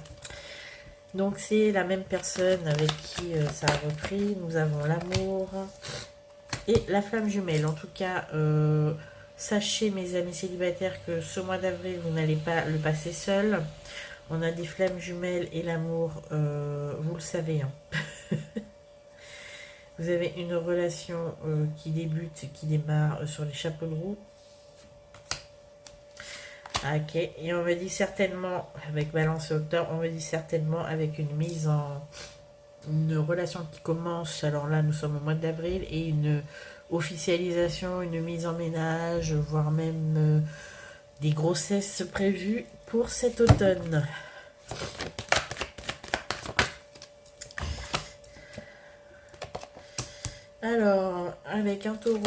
Donc c'est la même personne avec qui ça a repris. Nous avons l'amour et la flamme jumelle. En tout cas, sachez mes amis célibataires que ce mois d'avril, vous n'allez pas le passer seul. On a des flammes jumelles et l'amour, vous le savez. Hein. Vous avez une relation qui débute, qui démarre sur les chapeaux de roue. Ok, et on me dit certainement, avec Balance et Octobre, on me dit certainement avec une relation qui commence, alors là nous sommes au mois d'avril, et une officialisation, une mise en ménage, voire même des grossesses prévues pour cet automne. Alors, avec un taureau,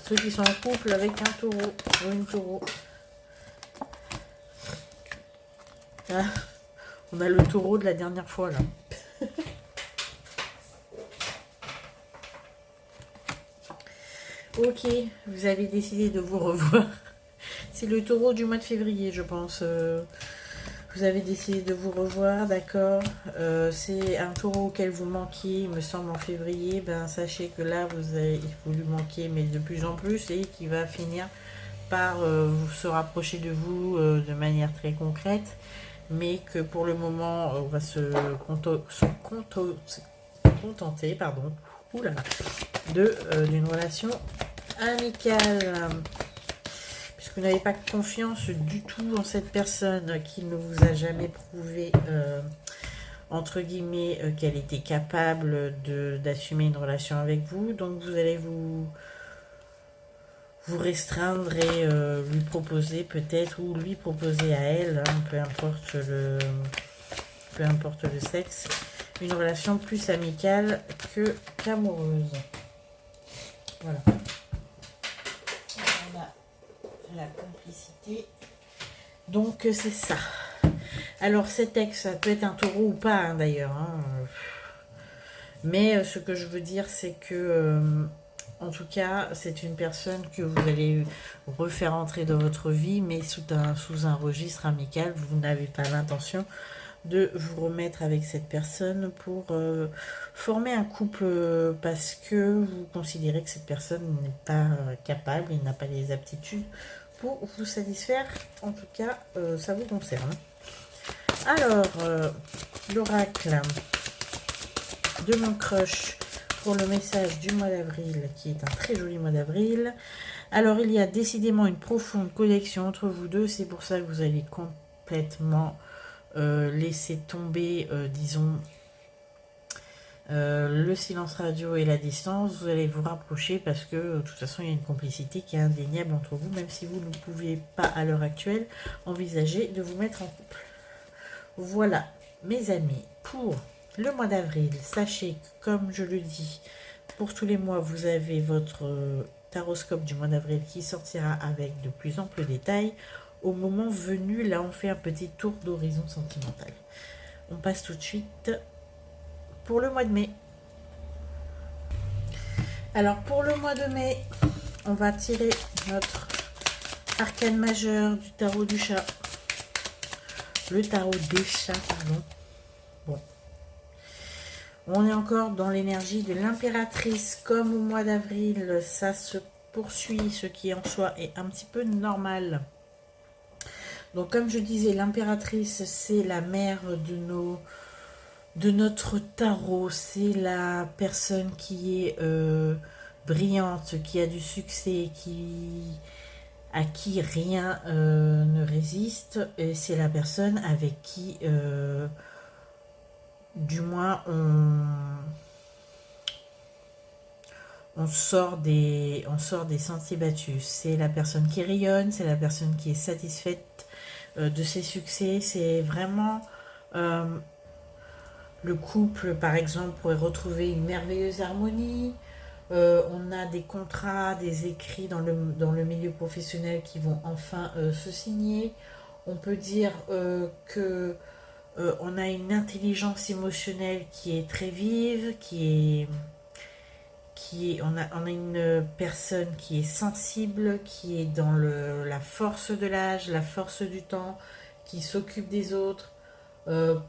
ceux qui sont en couple avec un taureau ou une taureau. Ah, on a le taureau de la dernière fois là. Ok, vous avez décidé de vous revoir. C'est le taureau du mois de février, je pense. Vous avez décidé de vous revoir, d'accord. C'est un taureau auquel vous manquiez, il me semble, en février. Ben, sachez que là, vous lui manquez, mais de plus en plus, et qui va finir par se rapprocher de vous de manière très concrète. Mais que pour le moment, on va se contenter, pardon, oula, d'une relation amicale. Puisque vous n'avez pas confiance du tout en cette personne qui ne vous a jamais prouvé, entre guillemets, qu'elle était capable d'assumer une relation avec vous. Donc vous allez vous restreindre et lui proposer peut-être, ou lui proposer à elle, hein, peu importe le sexe, une relation plus amicale qu'amoureuse. Voilà. On a la complicité. Donc c'est ça. Alors cet ex, ça peut être un taureau ou pas, hein, d'ailleurs. Hein. Mais ce que je veux dire, c'est que en tout cas, c'est une personne que vous allez refaire entrer dans votre vie, mais sous un registre amical. Vous n'avez pas l'intention de vous remettre avec cette personne pour former un couple parce que vous considérez que cette personne n'est pas capable, il n'a pas les aptitudes pour vous satisfaire. En tout cas, ça vous concerne. Alors, l'oracle de mon crush pour le message du mois d'avril, qui est un très joli mois d'avril. Alors, il y a décidément une profonde connexion entre vous deux. C'est pour ça que vous allez complètement laisser tomber, disons, le silence radio et la distance. Vous allez vous rapprocher parce que, de toute façon, il y a une complicité qui est indéniable entre vous, même si vous ne pouvez pas, à l'heure actuelle, envisager de vous mettre en couple. Voilà, mes amis, pour le mois d'avril, sachez que, comme je le dis, pour tous les mois, vous avez votre taroscope du mois d'avril qui sortira avec de plus amples détails. Au moment venu, là, on fait un petit tour d'horizon sentimental. On passe tout de suite pour le mois de mai. Alors, pour le mois de mai, on va tirer notre arcane majeur du tarot du chat. Le tarot des chats, pardon. Bon. On est encore dans l'énergie de l'impératrice. Comme au mois d'avril, ça se poursuit, ce qui en soi est un petit peu normal. Donc, comme je disais, l'impératrice, c'est la mère de notre tarot. C'est la personne qui est brillante, qui a du succès, à qui rien ne résiste. Et c'est la personne avec qui, du moins, on sort des sentiers battus. C'est la personne qui rayonne, c'est la personne qui est satisfaite de ses succès. C'est vraiment le couple, par exemple, pourrait retrouver une merveilleuse harmonie. On a des contrats, des écrits dans le milieu professionnel qui vont enfin se signer. On peut dire que on a une intelligence émotionnelle qui est très vive, on a une personne qui est sensible, qui est dans la force de l'âge, la force du temps, qui s'occupe des autres.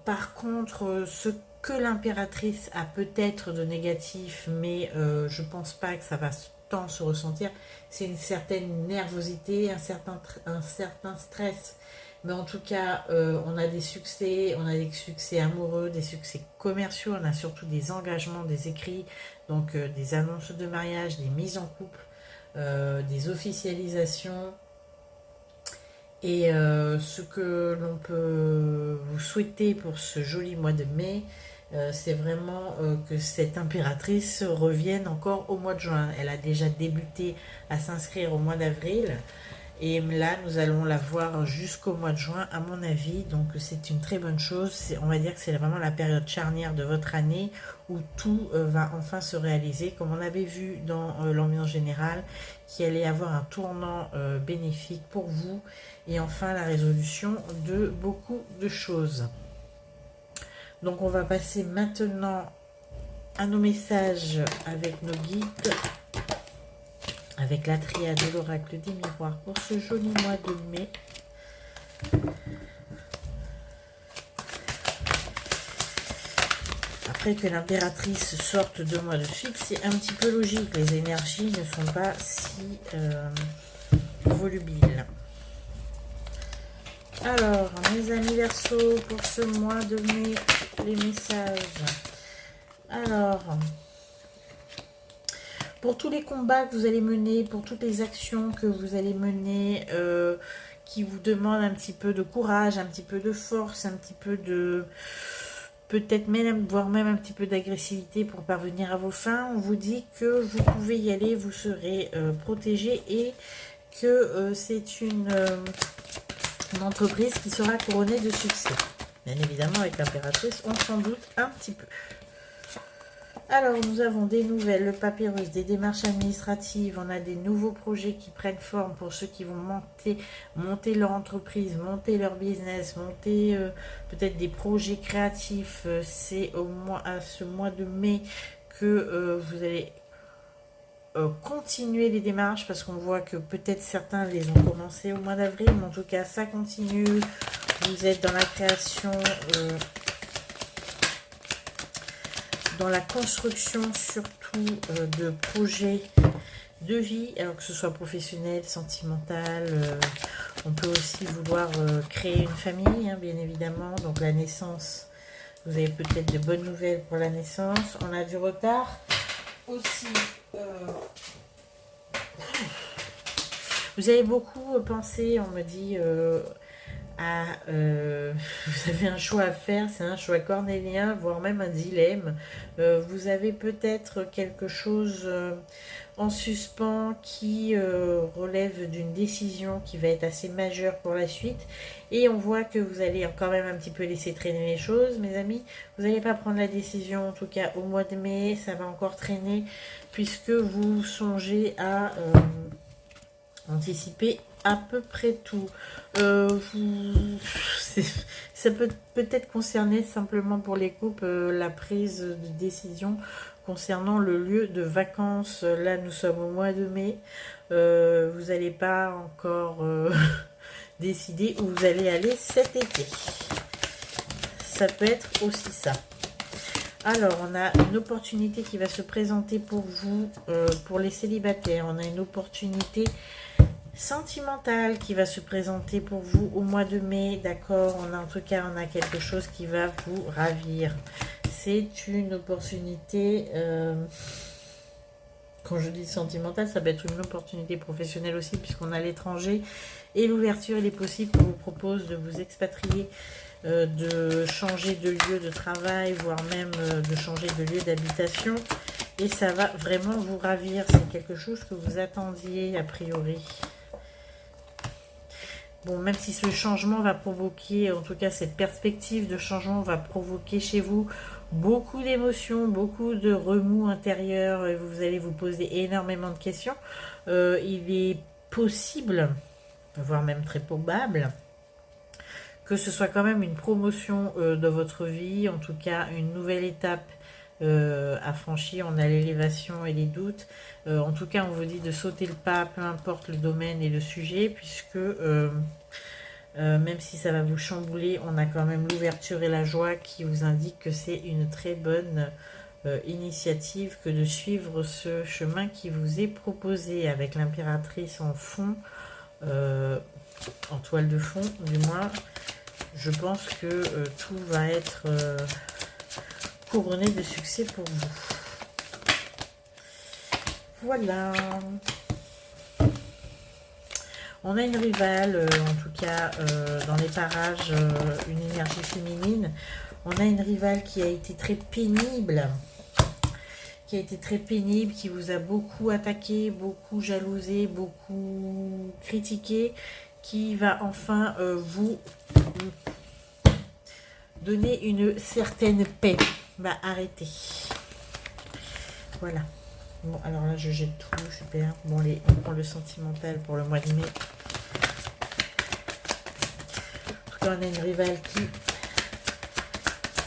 Par contre, ce que l'impératrice a peut-être de négatif, mais je pense pas que ça va tant se ressentir, c'est une certaine nervosité, un certain stress. Mais en tout cas, on a des succès amoureux, des succès commerciaux, on a surtout des engagements, des écrits, donc des annonces de mariage, des mises en couple, des officialisations. Et ce que l'on peut vous souhaiter pour ce joli mois de mai, c'est vraiment que cette impératrice revienne encore au mois de juin. Elle a déjà débuté à s'inscrire au mois d'avril. Et là, nous allons la voir jusqu'au mois de juin, à mon avis. Donc, c'est une très bonne chose. On va dire que c'est vraiment la période charnière de votre année où tout va enfin se réaliser. Comme on avait vu dans l'ambiance générale, qu'il allait avoir un tournant bénéfique pour vous. Et enfin, la résolution de beaucoup de choses. Donc, on va passer maintenant à nos messages avec nos guides. Avec la triade de l'oracle des miroirs pour ce joli mois de mai. Après que l'impératrice sorte 2 mois de suite, c'est un petit peu logique. Les énergies ne sont pas si volubiles. Alors, mes amis Verseaux, pour ce mois de mai, les messages. Alors... pour tous les combats que vous allez mener, pour toutes les actions que vous allez mener, qui vous demandent un petit peu de courage, un petit peu de force, un petit peu de... peut-être même, voire même un petit peu d'agressivité pour parvenir à vos fins, on vous dit que vous pouvez y aller, vous serez protégé et que c'est une entreprise qui sera couronnée de succès. Bien évidemment, avec l'impératrice, on s'en doute un petit peu. Alors, nous avons des nouvelles, le papyrus, des démarches administratives, on a des nouveaux projets qui prennent forme pour ceux qui vont monter leur entreprise, monter leur business, monter peut-être des projets créatifs. C'est à ce mois de mai que vous allez continuer les démarches parce qu'on voit que peut-être certains les ont commencé au mois d'avril, mais en tout cas, ça continue. Vous êtes dans la création... dans la construction surtout de projets de vie, alors que ce soit professionnel, sentimental, on peut aussi vouloir créer une famille, hein, bien évidemment, donc la naissance, vous avez peut-être de bonnes nouvelles pour la naissance, on a du retard aussi, vous avez beaucoup pensé, on me dit... vous avez un choix à faire, c'est un choix cornélien, voire même un dilemme. Vous avez peut-être quelque chose en suspens qui relève d'une décision qui va être assez majeure pour la suite. Et on voit que vous allez quand même un petit peu laisser traîner les choses, mes amis. Vous n'allez pas prendre la décision, en tout cas au mois de mai, ça va encore traîner, puisque vous songez à anticiper à peu près tout. Ça peut peut-être concerner simplement pour les couples la prise de décision concernant le lieu de vacances. Là, nous sommes au mois de mai. Vous n'allez pas encore décider où vous allez aller cet été. Ça peut être aussi ça. Alors, on a une opportunité qui va se présenter pour vous, pour les célibataires. On a une opportunité sentimentale qui va se présenter pour vous au mois de mai, d'accord. En tout cas, on a quelque chose qui va vous ravir. C'est une opportunité, quand je dis sentimentale, ça peut être une opportunité professionnelle aussi, puisqu'on a l'étranger et l'ouverture, il est possible qu'on vous propose de vous expatrier, de changer de lieu de travail, voire même de changer de lieu d'habitation. Et ça va vraiment vous ravir. C'est quelque chose que vous attendiez a priori. Bon, même si ce changement va provoquer, en tout cas cette perspective de changement va provoquer chez vous beaucoup d'émotions, beaucoup de remous intérieurs, et vous allez vous poser énormément de questions. Il est possible, voire même très probable, que ce soit quand même une promotion de votre vie, en tout cas une nouvelle étape à franchir. On a l'élévation et les doutes. En tout cas, on vous dit de sauter le pas, peu importe le domaine et le sujet, puisque même si ça va vous chambouler, on a quand même l'ouverture et la joie qui vous indiquent que c'est une très bonne initiative que de suivre ce chemin qui vous est proposé, avec l'impératrice en fond, en toile de fond du moins. Je pense que tout va être couronné de succès pour vous. Voilà. On a une rivale, en tout cas dans les parages, une énergie féminine. On a une rivale qui a été très pénible, qui vous a beaucoup attaqué, beaucoup jalousé, beaucoup vous critiquez, qui va enfin vous donner une certaine paix. Bah arrêtez. Voilà. Bon, alors là, je jette tout, super. Bon, allez, on prend le sentimental pour le mois de mai. En tout cas, on a une rivale qui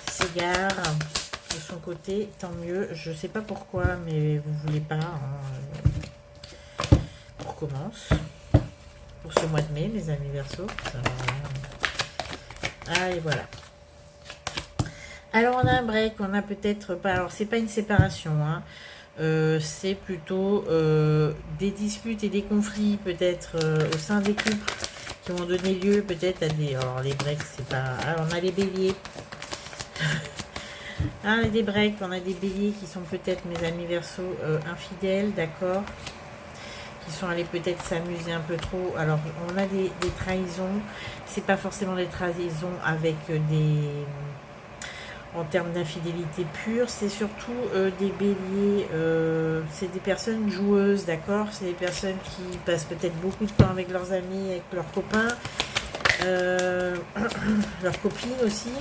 s'égare de son côté. Tant mieux. Je sais pas pourquoi, mais vous voulez pas. Hein. On recommence. Pour ce mois de mai, mes amis Verseaux. Allez, voilà. Alors, on a un break. On a peut-être pas... Alors, c'est pas une séparation, hein. C'est plutôt des disputes et des conflits peut-être au sein des couples qui vont donner lieu peut-être à des... Alors les breaks c'est pas... Alors on a les béliers. Ah, on a des breaks, on a des béliers qui sont peut-être mes amis Verseaux infidèles, d'accord, qui sont allés peut-être s'amuser un peu trop. Alors on a des trahisons, c'est pas forcément des trahisons avec des... En termes d'infidélité pure, c'est surtout des béliers, c'est des personnes joueuses, d'accord. C'est des personnes qui passent peut-être beaucoup de temps avec leurs amis, avec leurs copains, leurs copines aussi,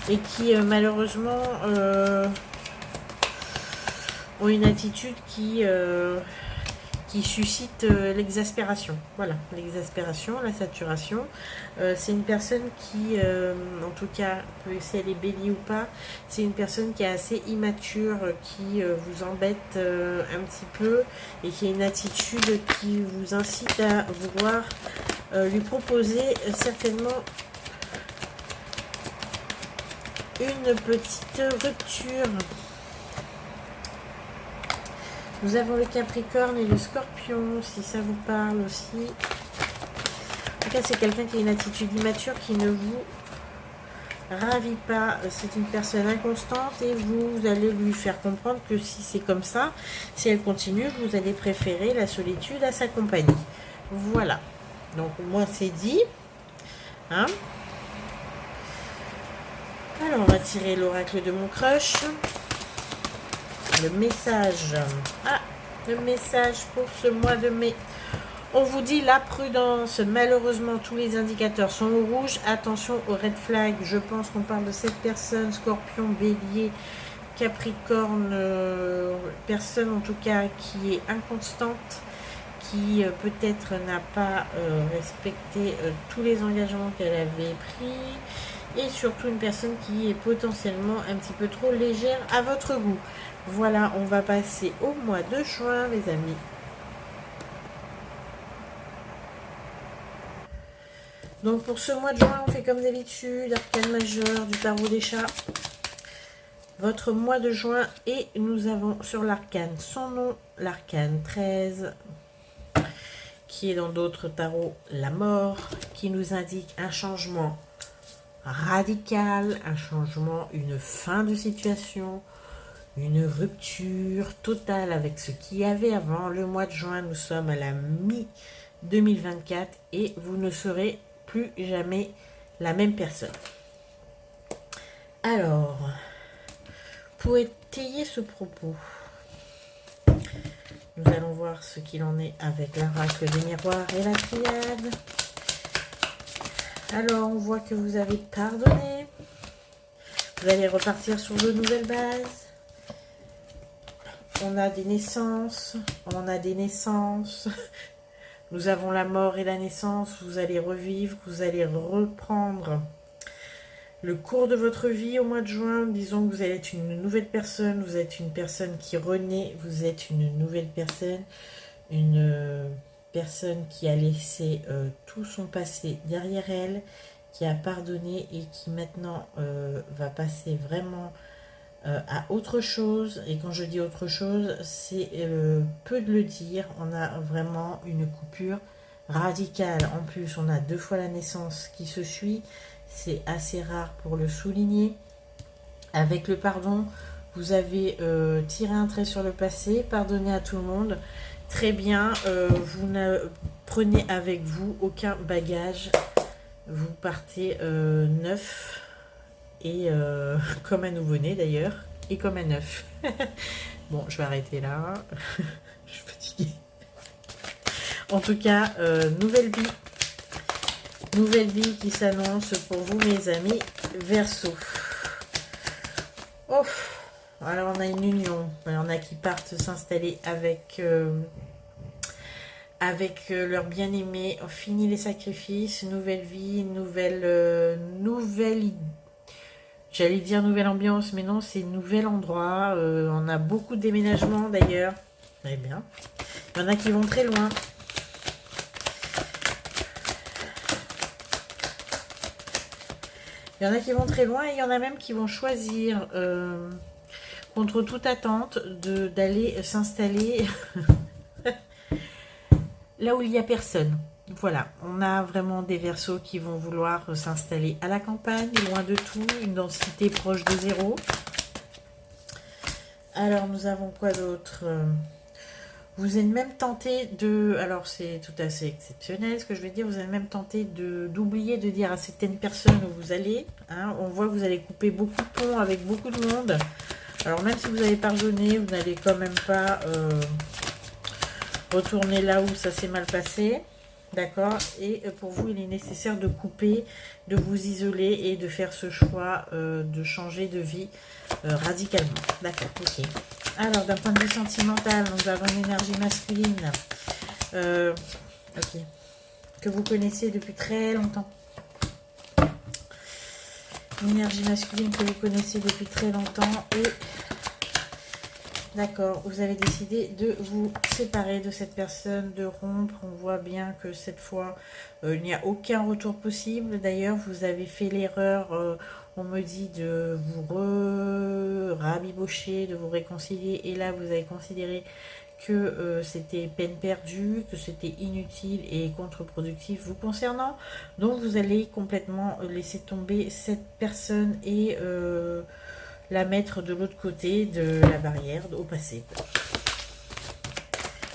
et qui malheureusement ont une attitude qui suscite l'exaspération. Voilà, l'exaspération, la saturation. C'est une personne qui, en tout cas, si elle est bélier ou pas, c'est une personne qui est assez immature, qui vous embête un petit peu et qui a une attitude qui vous incite à vouloir lui proposer certainement une petite rupture. Nous avons le Capricorne et le Scorpion, si ça vous parle aussi. En tout cas, c'est quelqu'un qui a une attitude immature qui ne vous ravit pas. C'est une personne inconstante et vous allez lui faire comprendre que si c'est comme ça, si elle continue, vous allez préférer la solitude à sa compagnie. Voilà. Donc, moi, c'est dit. Hein? Alors, on va tirer l'oracle de mon crush. Le message. Ah, le message pour ce mois de mai. On vous dit la prudence. Malheureusement, tous les indicateurs sont au rouge. Attention aux red flags. Je pense qu'on parle de cette personne, Scorpion, Bélier, Capricorne, personne en tout cas qui est inconstante, qui peut-être n'a pas respecté tous les engagements qu'elle avait pris, et surtout une personne qui est potentiellement un petit peu trop légère à votre goût. Voilà, on va passer au mois de juin, les amis. Donc pour ce mois de juin, on fait comme d'habitude, arcane majeur du tarot des chats. Votre mois de juin, et nous avons sur l'arcane son nom, l'arcane 13, qui est dans d'autres tarots la mort, qui nous indique un changement radical, un changement, une fin de situation, une rupture totale avec ce qu'il y avait avant. Le mois de juin, nous sommes à la mi-2024 et vous ne serez plus jamais la même personne. Alors, pour étayer ce propos, nous allons voir ce qu'il en est avec l'oracle des miroirs et la triade. Alors, on voit que vous avez pardonné. Vous allez repartir sur de nouvelles bases. On a des naissances. On a des naissances. Nous avons la mort et la naissance. Vous allez revivre. Vous allez reprendre le cours de votre vie au mois de juin. Disons que vous allez être une nouvelle personne. Vous êtes une personne qui renaît. Vous êtes une nouvelle personne. Une personne qui a laissé tout son passé derrière elle, qui a pardonné et qui maintenant va passer vraiment à autre chose. Et quand je dis autre chose, c'est peu de le dire. On a vraiment une coupure radicale. En plus, on a 2 fois la naissance qui se suit. C'est assez rare pour le souligner. Avec le pardon, vous avez tiré un trait sur le passé, pardonné à tout le monde. Très bien, vous ne prenez avec vous aucun bagage. Vous partez neuf et comme un nouveau-né d'ailleurs, et comme un neuf. Bon, je vais arrêter là. Je suis fatiguée. En tout cas, nouvelle vie. Nouvelle vie qui s'annonce pour vous, mes amis Verseau. Oh, alors on a une union. Il y en a qui partent s'installer avec, leur bien-aimé. On finit les sacrifices, nouvelle vie, nouvelle, j'allais dire nouvelle ambiance, mais non, c'est nouvel endroit. On a beaucoup de déménagements d'ailleurs. Très bien. Il y en a qui vont très loin. Il y en a qui vont très loin et il y en a même qui vont choisir, contre toute attente, d'aller s'installer là où il n'y a personne. Voilà, on a vraiment des Verseaux qui vont vouloir s'installer à la campagne, loin de tout, une densité proche de 0. Alors, nous avons quoi d'autre? Vous êtes même tenté de... Alors, c'est tout assez exceptionnel ce que je vais dire. Vous êtes même tenté d'oublier de dire à certaines personnes où vous allez. Hein, on voit que vous allez couper beaucoup de ponts avec beaucoup de monde. Alors, même si vous avez pardonné, vous n'allez quand même pas retourner là où ça s'est mal passé. D'accord? Et pour vous, il est nécessaire de couper, de vous isoler et de faire ce choix de changer de vie radicalement. D'accord, ok. Alors, d'un point de vue sentimental, nous avons une énergie masculine ok, que vous connaissez depuis très longtemps. Une énergie masculine que vous connaissez depuis très longtemps et... D'accord, vous avez décidé de vous séparer de cette personne, de rompre. On voit bien que cette fois, il n'y a aucun retour possible. D'ailleurs, vous avez fait l'erreur, on me dit, de vous rabibocher, de vous réconcilier. Et là, vous avez considéré que c'était peine perdue, que c'était inutile et contre-productif vous concernant. Donc, vous allez complètement laisser tomber cette personne et... la mettre de l'autre côté de la barrière, au passé.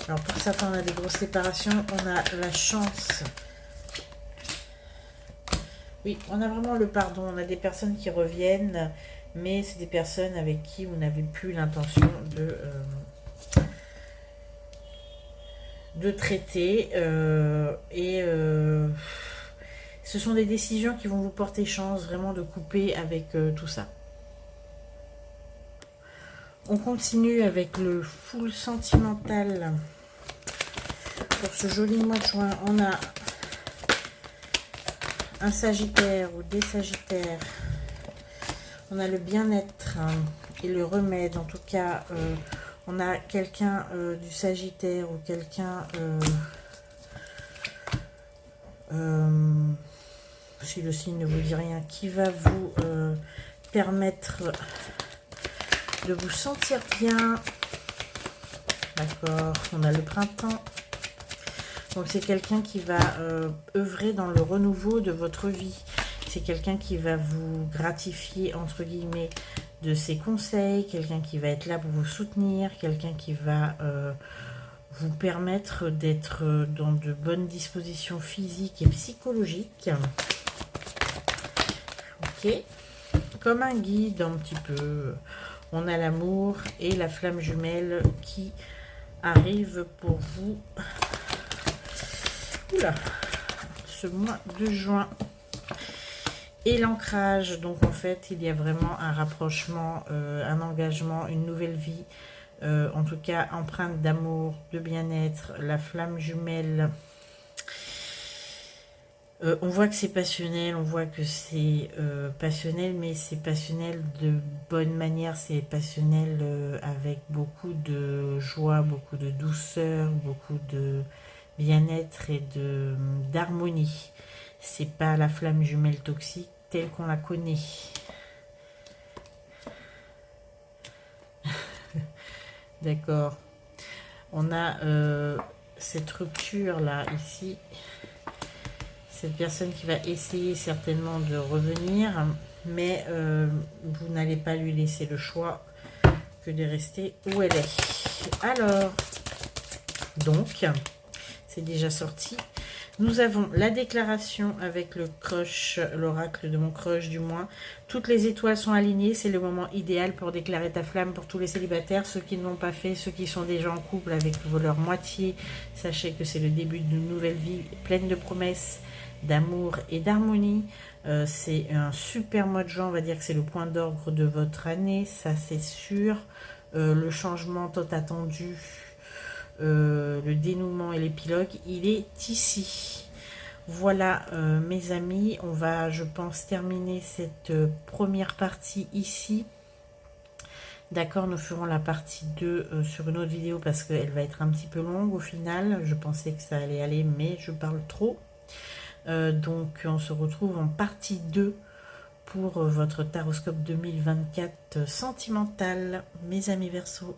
Alors pour certains, on a des grosses séparations, on a la chance. Oui, on a vraiment le pardon, on a des personnes qui reviennent, mais c'est des personnes avec qui vous n'avez plus l'intention de traiter. Ce sont des décisions qui vont vous porter chance, vraiment de couper avec tout ça. On continue avec le full sentimental. Pour ce joli mois de juin, on a un Sagittaire ou des Sagittaires. On a le bien-être et le remède. En tout cas, on a quelqu'un du Sagittaire ou quelqu'un... si le signe ne vous dit rien, qui va vous permettre... de vous sentir bien. D'accord, on a le printemps. Donc c'est quelqu'un qui va œuvrer dans le renouveau de votre vie. C'est quelqu'un qui va vous gratifier, entre guillemets, de ses conseils. Quelqu'un qui va être là pour vous soutenir. Quelqu'un qui va vous permettre d'être dans de bonnes dispositions physiques et psychologiques. Ok. Comme un guide un petit peu... On a l'amour et la flamme jumelle qui arrive pour vous. Oula, ce mois de juin. Et l'ancrage, donc en fait, il y a vraiment un rapprochement, un engagement, une nouvelle vie. En tout cas, empreinte d'amour, de bien-être, la flamme jumelle. On voit que c'est passionnel, on voit que c'est passionnel, mais c'est passionnel de bonne manière, c'est passionnel avec beaucoup de joie, beaucoup de douceur, beaucoup de bien-être et d'harmonie. C'est pas la flamme jumelle toxique telle qu'on la connaît. D'accord. On a cette rupture là, ici. Cette personne qui va essayer certainement de revenir, mais vous n'allez pas lui laisser le choix que de rester où elle est. Alors, donc, c'est déjà sorti. Nous avons la déclaration avec le crush, l'oracle de mon crush du moins. Toutes les étoiles sont alignées, c'est le moment idéal pour déclarer ta flamme pour tous les célibataires. Ceux qui ne l'ont pas fait, ceux qui sont déjà en couple avec leur moitié, sachez que c'est le début d'une nouvelle vie pleine de promesses, d'amour et d'harmonie. C'est un super mois de juin, on va dire que c'est le point d'orgue de votre année, ça c'est sûr. Le changement tant attendu, le dénouement et l'épilogue, il est ici. Voilà mes amis, on va je pense terminer cette première partie ici. D'accord, nous ferons la partie 2 sur une autre vidéo parce qu'elle va être un petit peu longue au final. Je pensais que ça allait aller mais je parle trop. Donc on se retrouve en partie 2 pour votre taroscope 2024 sentimental, mes amis Verseaux.